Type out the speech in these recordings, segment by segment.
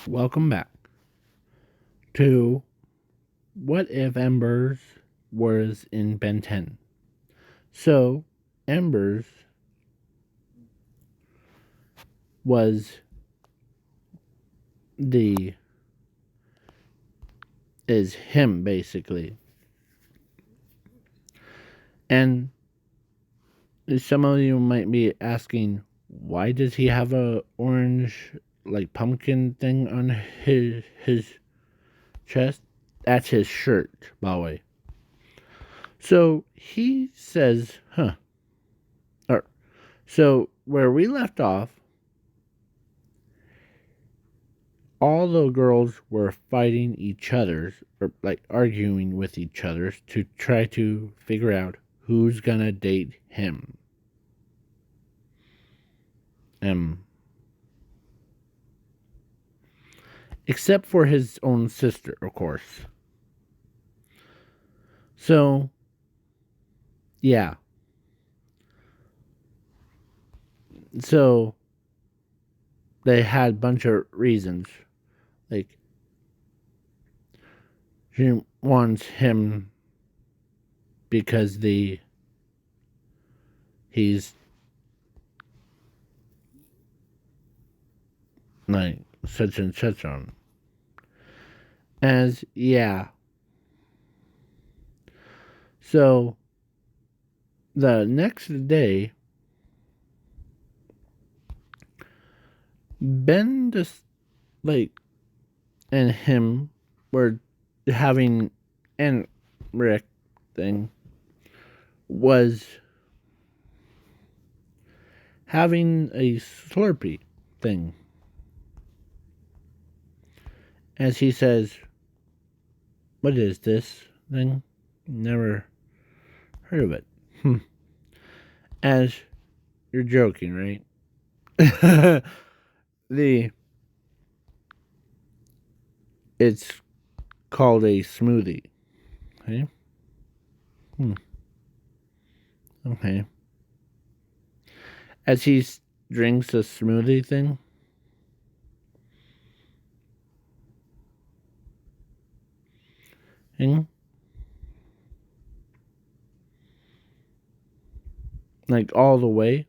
Welcome back to What If Embers was in Ben 10. So, Embers was the is him basically. And some of you might be asking, why does he have a orange like pumpkin thing on his chest? That's his shirt, by the way. So he says, or so where we left off, all the girls were fighting each other's, or like arguing with each other's to try to figure out who's gonna date him. Um, except for his own sister, of course. So, yeah. So, they had a bunch of reasons. Like, she wants him because he's like such and such on. As, yeah. So, the next day, Ben just like and him were having, and Rick thing was having a Slurpee thing. As he says, what is this thing? Never heard of it. As you're joking, right? the It's called a smoothie. Okay. Okay. As he drinks the smoothie thing, like all the way.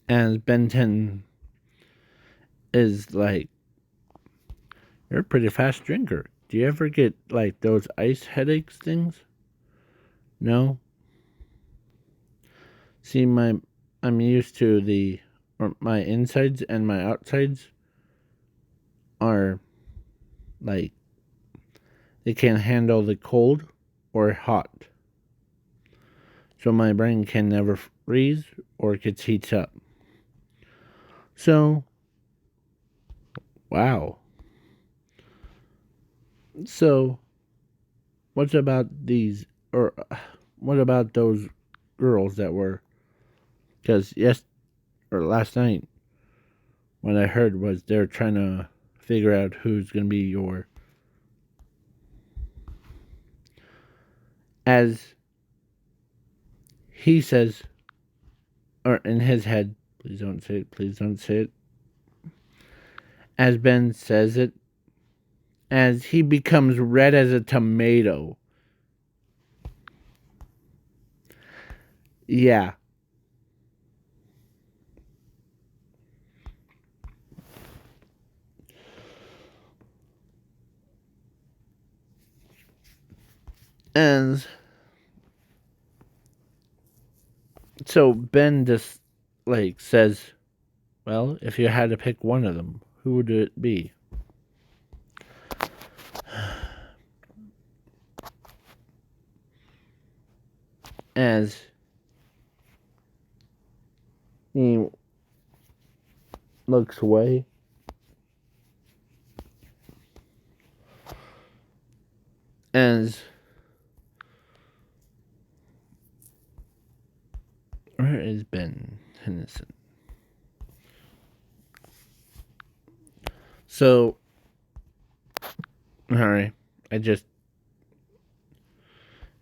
And ben10 is like, you're a pretty fast drinker. Do you ever get like those ice headaches things? No. See, I'm used to my insides and my outsides are like, they can't handle the cold or hot. So my brain can never freeze or gets heats up. So, wow. So, what about these, or what about those girls that were, because last night, what I heard was they're trying to figure out who's going to be your, as he says, or in his head, please don't say it, please don't say it, as Ben says it, as he becomes red as a tomato. Yeah. And so Ben just like says, well, if you had to pick one of them, who would it be? As he looks away, as where is Ben Henderson? So, alright, I just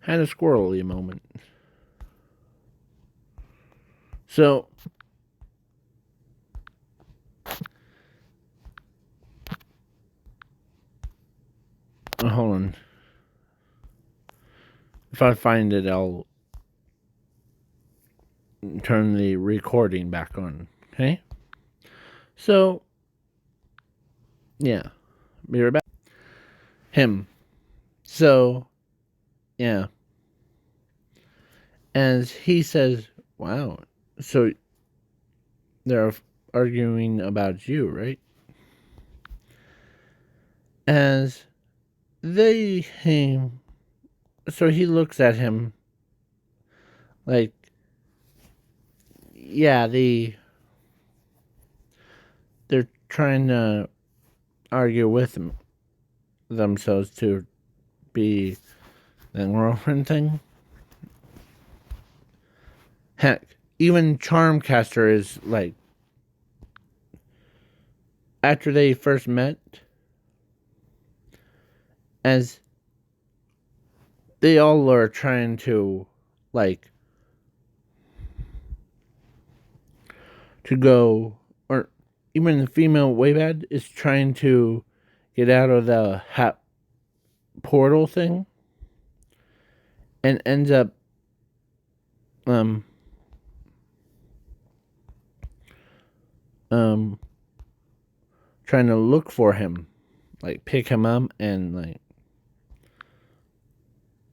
had a squirrely moment. So, hold on. If I find it, I'll turn the recording back on. Okay? So, yeah. Be right back. Him. So, yeah. As he says, wow, so they're arguing about you, right? As they him, so he looks at him like, yeah, they're trying to argue with themselves to be the girlfriend thing. Heck, even Charmcaster is like, after they first met, as they all are trying to, like, to go, or even the female Waybad is trying to get out of the portal thing and ends up um um trying to look for him, like pick him up, and like,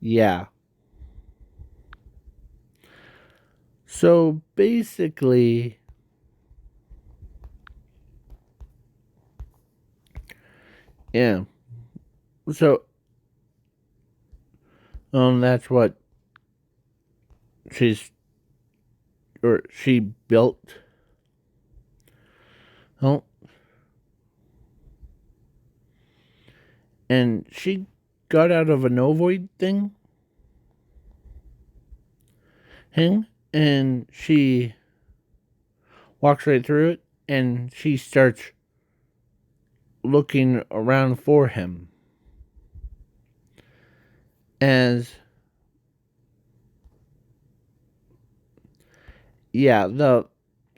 yeah. So basically, yeah. So that's what she built. Oh, and she got out of an ovoid thing, and she walks right through it, and she starts looking around for him. As, yeah,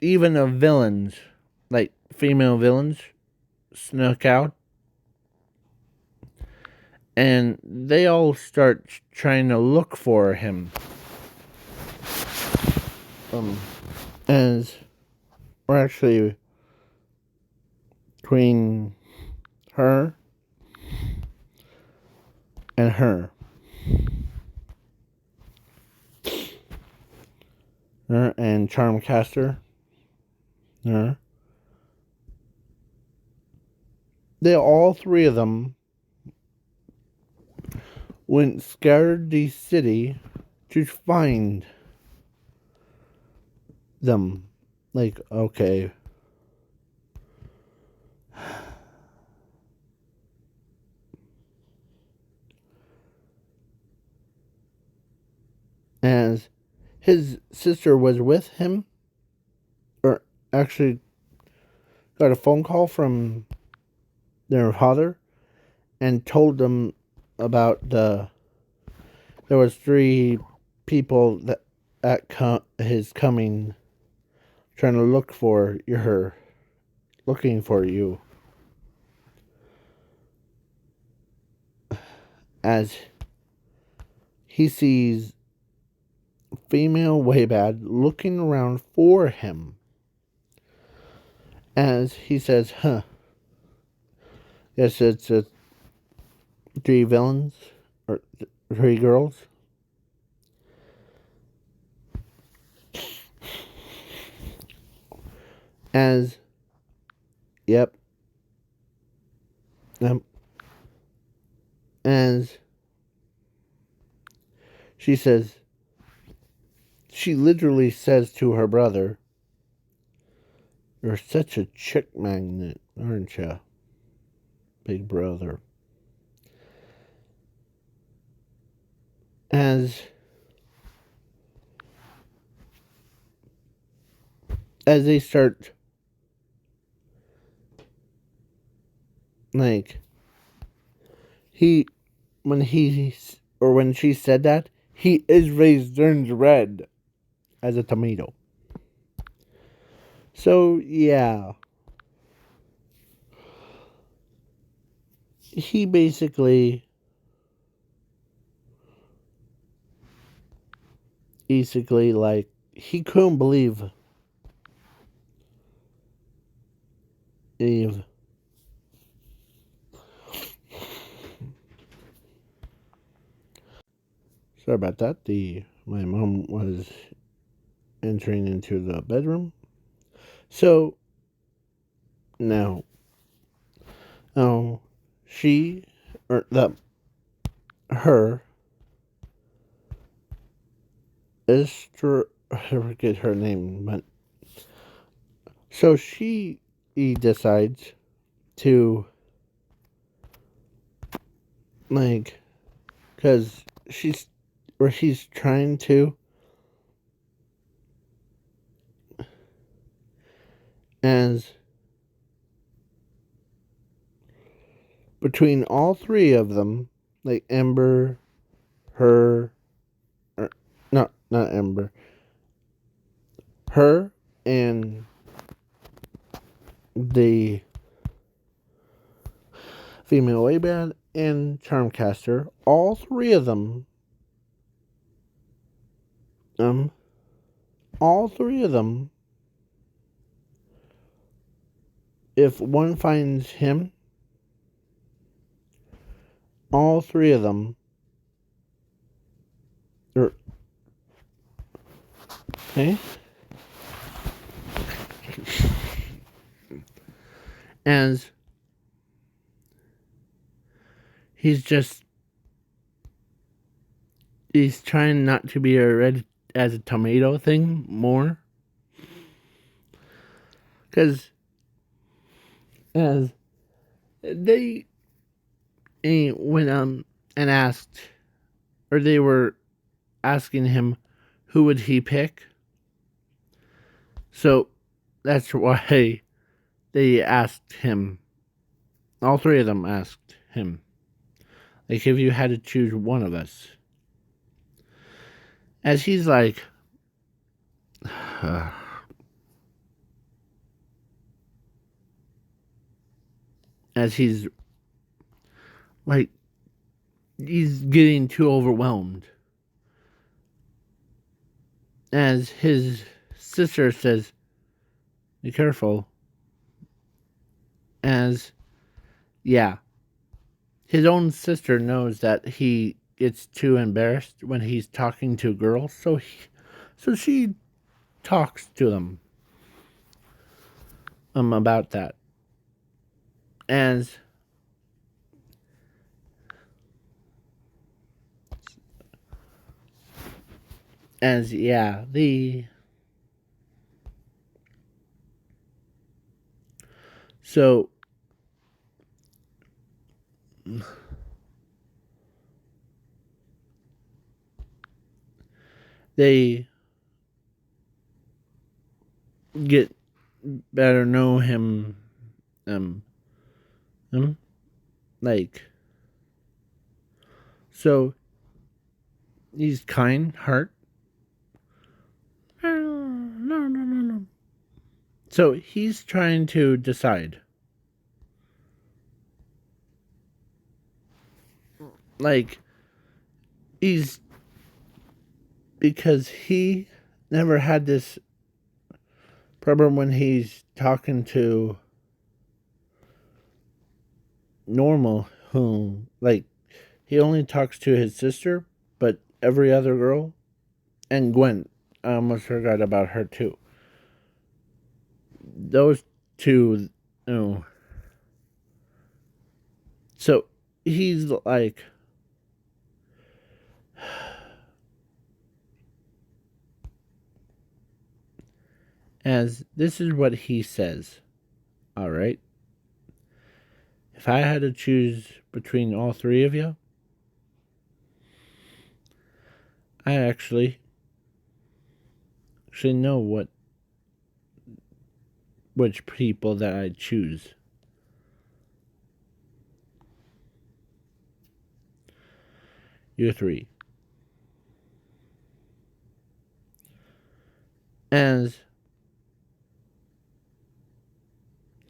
even the villains, like female villains, snuck out, and they all start trying to look for him. As we're actually between her and her and Charmcaster, her. They all three of them went scoured the city to find them. Like, okay. As his sister was with him, or actually got a phone call from their father and told them about there was 3 people that at his coming, trying to look for her, looking for you. As he sees female Waybad looking around for him. As he says, yes, it's 3 villains, or 3 girls. As, yep. As she says, she literally says to her brother, "You're such a chick magnet, aren't you, big brother?" As they start, like, when she said that, he is raised turns red as a tomato. So, yeah. He basically, like, he couldn't believe Eve. Sorry about that. My mom was entering into the bedroom. So now, oh, she or the her Esther, I forget her name, but so he decides to, like, because he's trying to, as between all three of them, like Ember, her, or, not Ember, her and the female A-band and Charmcaster, all three of them, um, all three of them, if one finds him, all three of them, or, okay, as he's just, he's trying not to be a red as a tomato thing more, because as they went and asked, or they were asking him who would he pick, so that's why they asked him, all three of them asked him, like, if you had to choose one of us, as he's like, as he's like, he's getting too overwhelmed, as his sister says, be careful, as, yeah, his own sister knows that he gets too embarrassed when he's talking to girls, so she talks to them about that, as yeah, so they get better know him, um him, like, so he's kind heart, no. So he's trying to decide, like, he's, because he never had this problem when he's talking to normal, who, like, he only talks to his sister, but every other girl, and Gwen, I almost forgot about her too. Those two, oh, so he's like, as this is what he says, all right, if I had to choose between all three of you, I actually know which people that I'd choose. You three. As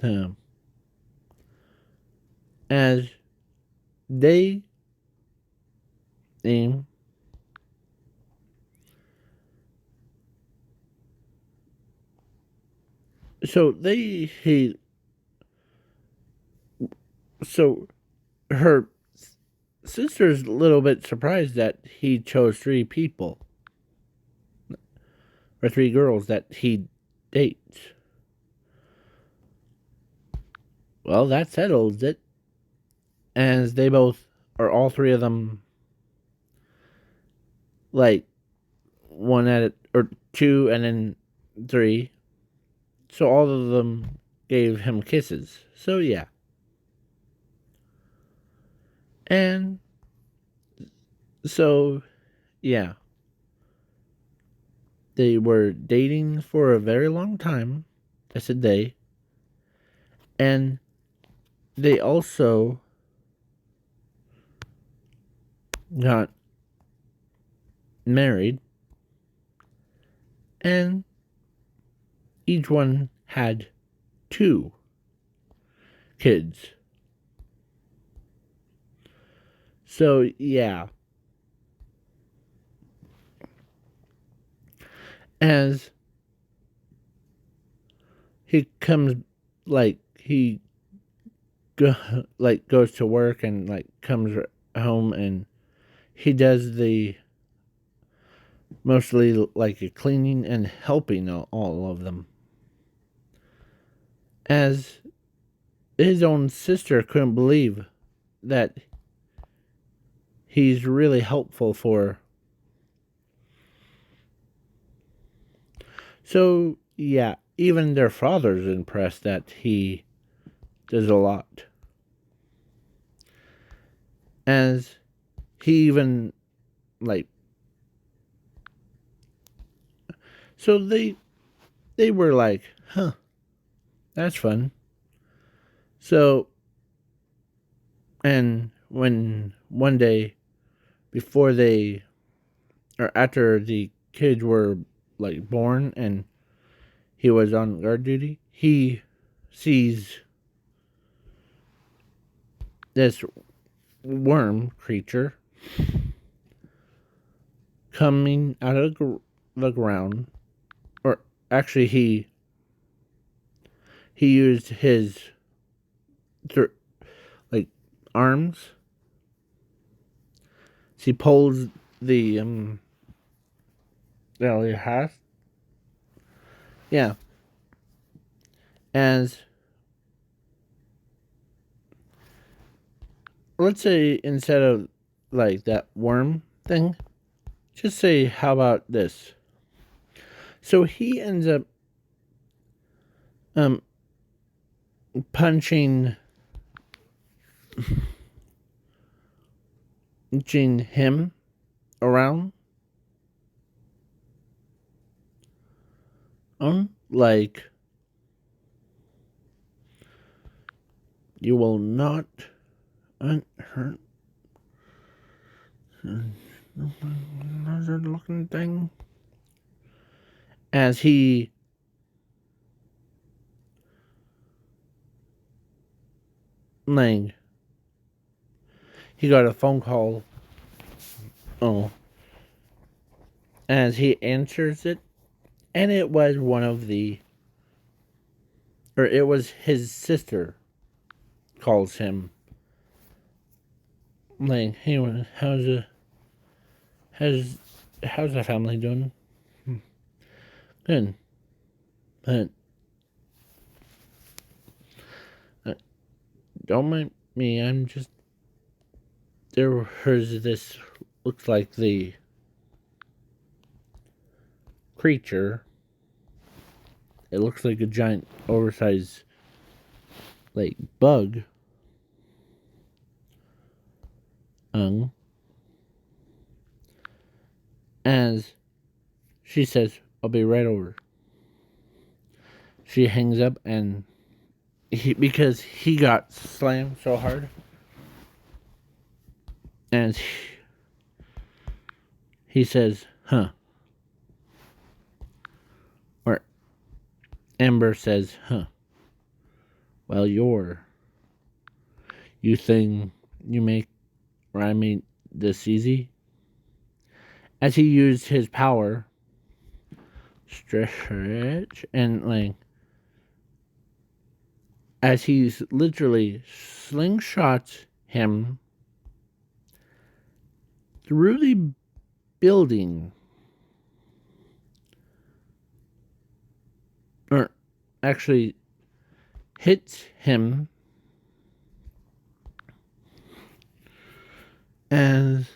Um, as they aim, so they he so her sister's a little bit surprised that he chose three people or three girls that he dates. Well, that settles it, as they both, or all three of them, like one at it, or two and then three. So all of them gave him kisses. So yeah. And so yeah. They were dating for a very long time. That's a day. And they also got married. And each one had two kids. So yeah. As he comes, like he goes to work and like comes home, and he does the mostly like a cleaning and helping all of them, as his own sister couldn't believe that he's really helpful for. So yeah, even their father's impressed that he does a lot, as he even like, so they were like, huh, that's fun. So, and when one day before they, or after the kids were like born and he was on guard duty, he sees this worm creature coming out of the ground, or actually he used his like arms. So he pulls the he has, yeah, as let's say instead of like that worm thing, just say how about this. So he ends up um punching him around, like, you will not hurt lizard looking thing, as he like he got a phone call, oh, as he answers it, and it was one of the, or it was his sister calls him, like, hey, how's how's the family doing? Good. But uh, don't mind me, I'm just, there was this, looks like the creature, it looks like a giant oversized like bug, as she says, I'll be right over. She hangs up, and because he got slammed so hard, and he says, huh. Or Amber says, huh. Well, you think you make or I made this easy? As he used his power, stretch, and like, as he's literally slingshots him through the building, or actually hits him, as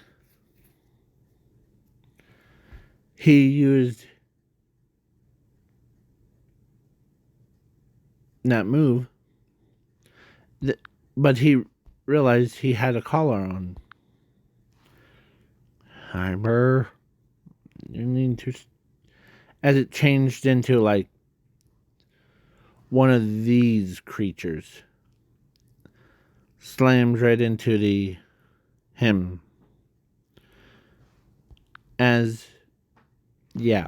he used that move, but he realized he had a collar on. Hyper, you need to, as it changed into like one of these creatures, slams right into the him. As yeah,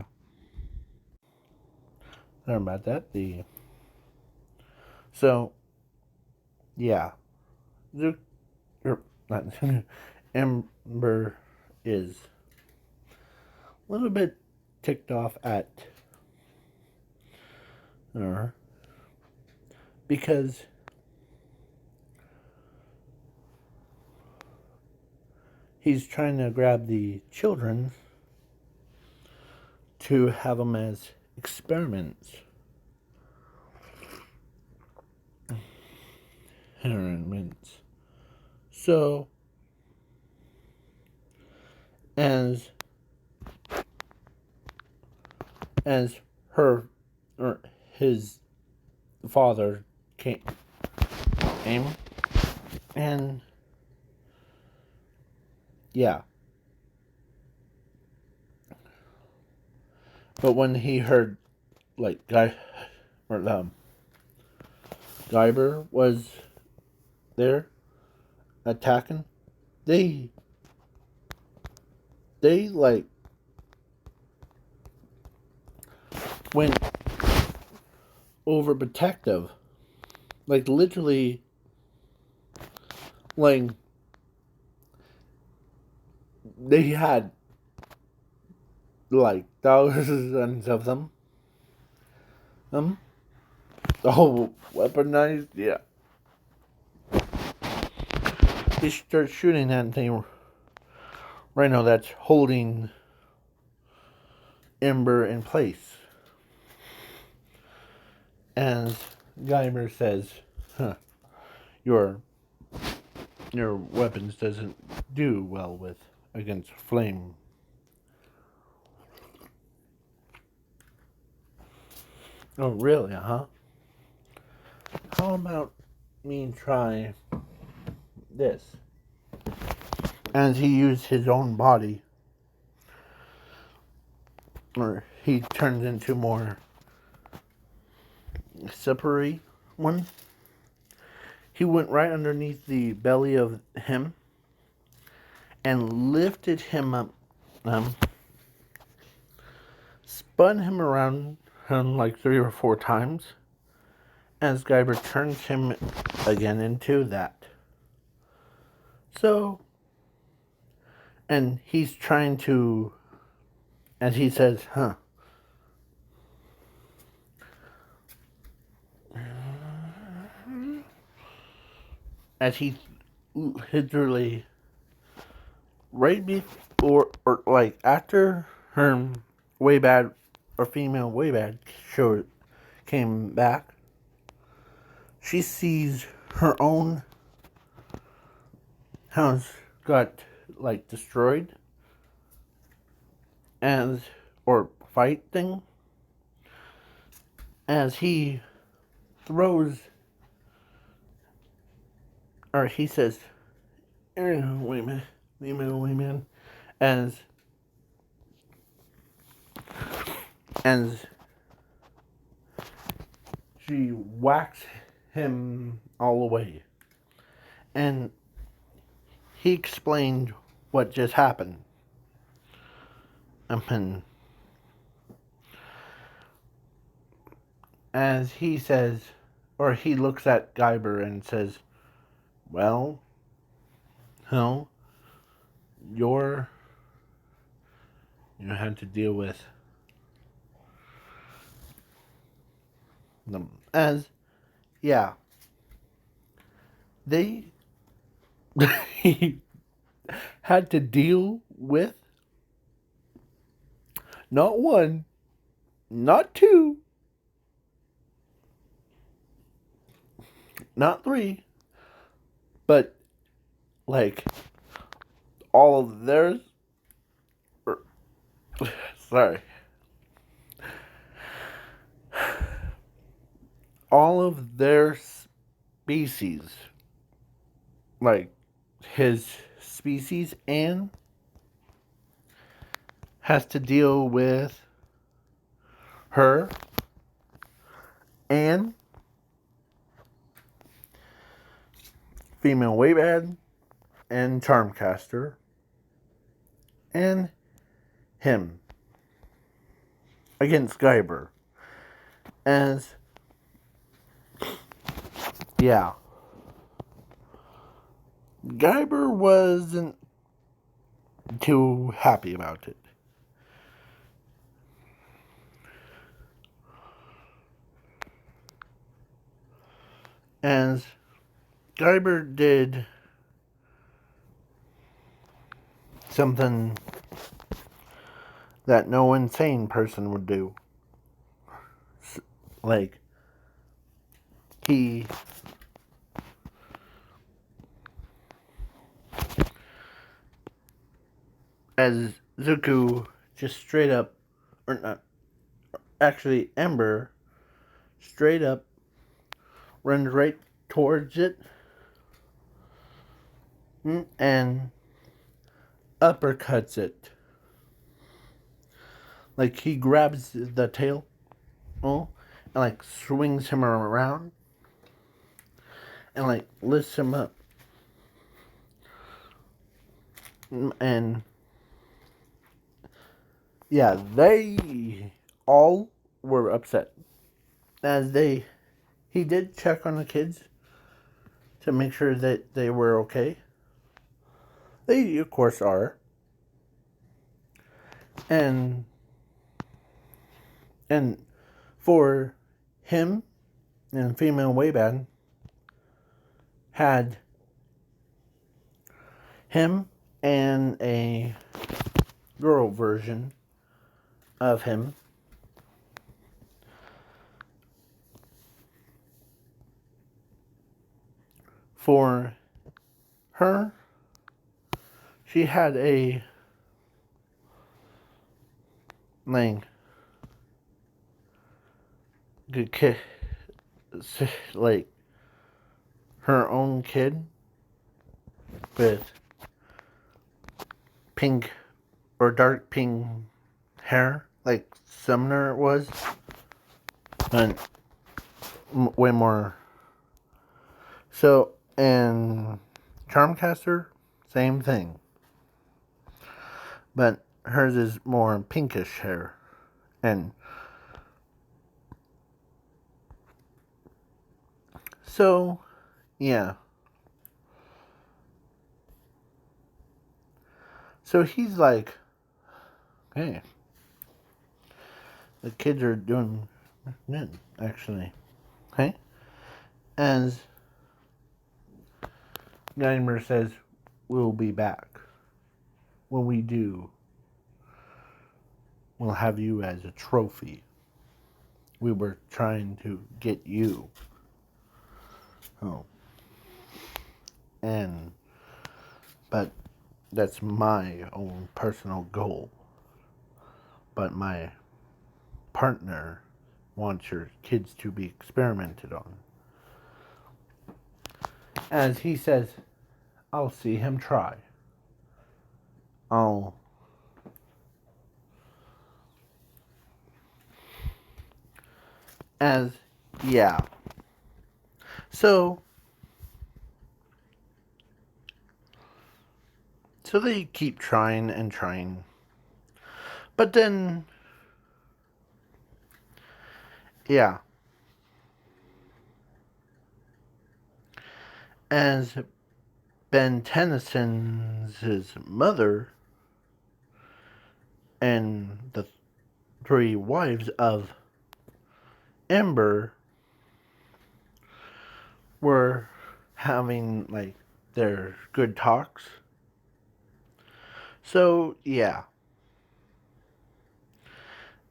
sorry about that. So yeah, the not Ember is a little bit ticked off at her because he's trying to grab the children to have them as experiments. Experiments. So, as her or his father came, and yeah. But when he heard like Guyber was there attacking, they like went overprotective, like literally, like they had like thousands of them. Oh, weaponized, yeah. They start shooting that thing right now that's holding Ember in place. And Guymer says, huh, your weapons doesn't do well with against flame. Oh, really, huh? How about me try this? And he used his own body, or he turned into more slippery one. He went right underneath the belly of him and lifted him up, spun him around like 3 or 4 times, as Guyber turns him again into that. So, and he's trying to, as he says, huh. As he literally, right before, or like after her way bad, or female way bad show came back, she sees her own house got like destroyed, as or fight thing, as he throws, or he says, wait a minute, as she whacks him all away, and he explained what just happened. As he says, or he looks at Guyber and says, well, no, you're, you had to deal with them. As, yeah, they had to deal with not one, not two, not three, but like all of theirs. Sorry. All of their species, like his species, and has to deal with her and female Waybad and Charmcaster and him against Guyber. As, yeah, Guyber wasn't too happy about it. As Guyber did something that no insane person would do. Like, he as Zuko just straight up, or not, actually Ember straight up runs right towards it and uppercuts it. Like, he grabs the tail, and like swings him around and like lifts him up. And yeah, they all were upset. As he did check on the kids to make sure that they were okay. They, of course, are. And for him and female Waybad had him and a girl version of him. For her, she had a like good kid, like her own kid with pink or dark pink hair, like Sumner was, and way more. So, and Charmcaster, same thing, but hers is more pinkish hair, and so, yeah. So he's like, hey, the kids are doing good, actually. Okay? As Guymer says, we'll be back. When we do, we'll have you as a trophy. We were trying to get you. Oh. But that's my own personal goal. But my partner wants your kids to be experimented on. As he says, I'll see him try. As, yeah. So they keep trying and trying. But then, yeah. as Ben Tennyson's mother and the three wives of Ember were having like their good talks. So yeah.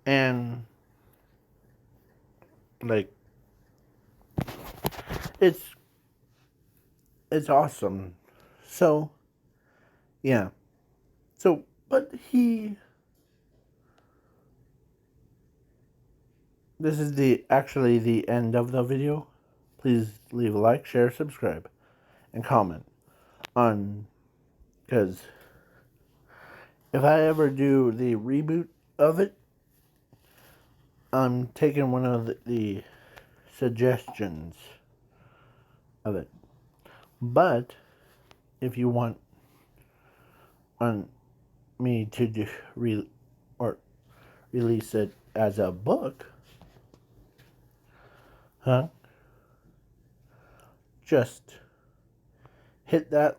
And like it's awesome. So yeah. So but this is actually the end of the video. Please leave a like, share, subscribe, and comment on, because if I ever do the reboot of it, I'm taking one of the suggestions of it. But if you want on me to do or release it as a book, just hit that,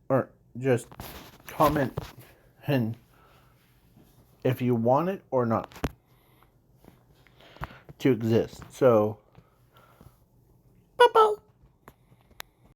or just comment and if you want it or not to exist. So, bye-bye.